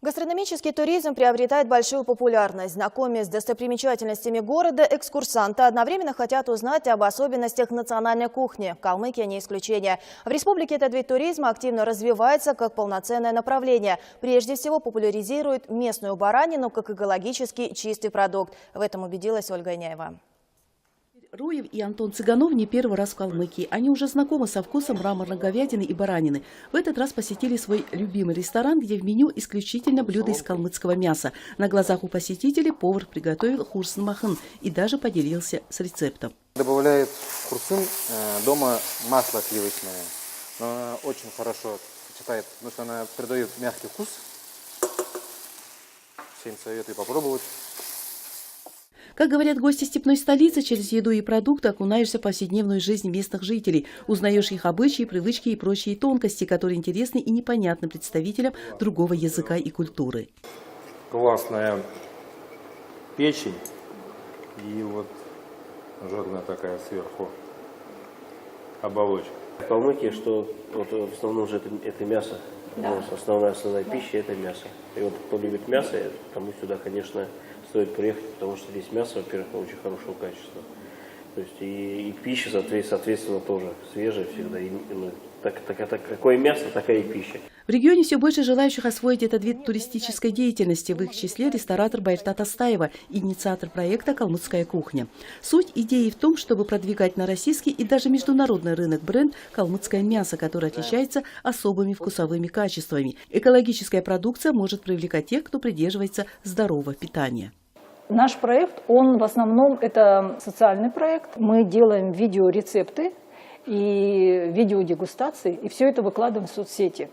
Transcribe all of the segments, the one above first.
Гастрономический туризм приобретает большую популярность. Знакомясь с достопримечательностями города, экскурсанты одновременно хотят узнать об особенностях национальной кухни. Калмыкия не исключение. В республике этот вид туризма активно развивается как полноценное направление. Прежде всего популяризирует местную баранину как экологически чистый продукт. В этом убедилась Ольга Иняева. Руев и Антон Цыганов не первый раз в Калмыкии. Они уже знакомы со вкусом мраморной говядины и баранины. В этот раз посетили свой любимый ресторан, где в меню исключительно блюда из калмыцкого мяса. На глазах у посетителей повар приготовил хурсын махын и даже поделился с рецептом. Добавляет хурсын дома масло сливочное. Но она очень хорошо сочетает, потому что она придает мягкий вкус. Всем советую попробовать. Как говорят гости степной столицы, через еду и продукты окунаешься в повседневную жизнь местных жителей. Узнаешь их обычаи, привычки и прочие тонкости, которые интересны и непонятны представителям другого языка и культуры. Классная печень и вот жирная такая сверху оболочка. В Калмыкии, что вот в основном же это мясо. Да. Основная пища – это мясо. И вот кто любит мясо, тому сюда, конечно, стоит приехать, потому что здесь мясо, во-первых, очень хорошего качества. То есть и пища, соответственно, тоже свежая всегда. Какое мясо, такая и пища. В регионе все больше желающих освоить этот вид туристической деятельности. В их числе ресторатор Байртат Астаева, инициатор проекта «Калмыцкая кухня». Суть идеи в том, чтобы продвигать на российский и даже международный рынок бренд «Калмыцкое мясо», который отличается особыми вкусовыми качествами. Экологическая продукция может привлекать тех, кто придерживается здорового питания. Наш проект, он в основном это социальный проект. Мы делаем видеорецепты и видеодегустации, и все это выкладываем в соцсети.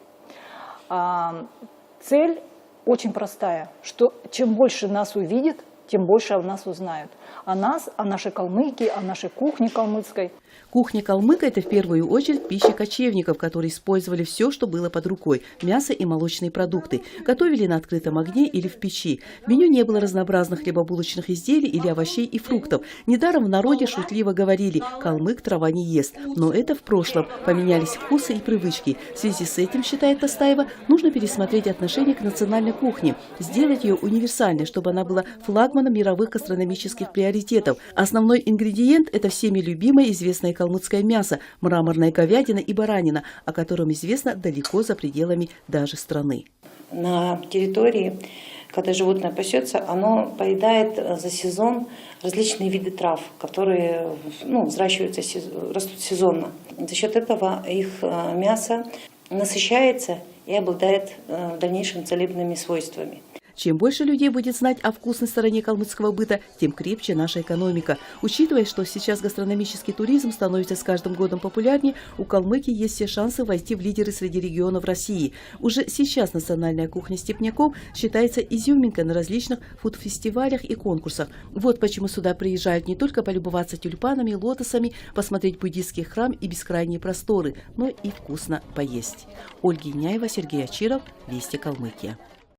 Цель очень простая, что чем больше нас увидят, тем больше о нас узнают. О нас, о нашей Калмыкии, о нашей кухне калмыцкой. Кухня калмыка – это в первую очередь пища кочевников, которые использовали все, что было под рукой – мясо и молочные продукты. Готовили на открытом огне или в печи. В меню не было разнообразных хлебобулочных изделий или овощей и фруктов. Недаром в народе шутливо говорили «калмык трава не ест». Но это в прошлом. Поменялись вкусы и привычки. В связи с этим, считает Астаева, нужно пересмотреть отношение к национальной кухне, сделать ее универсальной, чтобы она была флагманом мировых гастрономических приоритетов. Основной ингредиент – это всеми любимое известное калмыцкое мясо, мраморная говядина и баранина, о котором известно далеко за пределами даже страны. На территории, когда животное пасется, оно поедает за сезон различные виды трав, которые взращиваются, растут сезонно. За счет этого их мясо насыщается и обладает в дальнейшем целебными свойствами. Чем больше людей будет знать о вкусной стороне калмыцкого быта, тем крепче наша экономика. Учитывая, что сейчас гастрономический туризм становится с каждым годом популярнее, у Калмыкии есть все шансы войти в лидеры среди регионов России. Уже сейчас национальная кухня степняков считается изюминкой на различных фуд-фестивалях и конкурсах. Вот почему сюда приезжают не только полюбоваться тюльпанами, лотосами, посмотреть буддийский храм и бескрайние просторы, но и вкусно поесть. Ольга Иняева, Сергей Ачиров, Вести Калмыкия.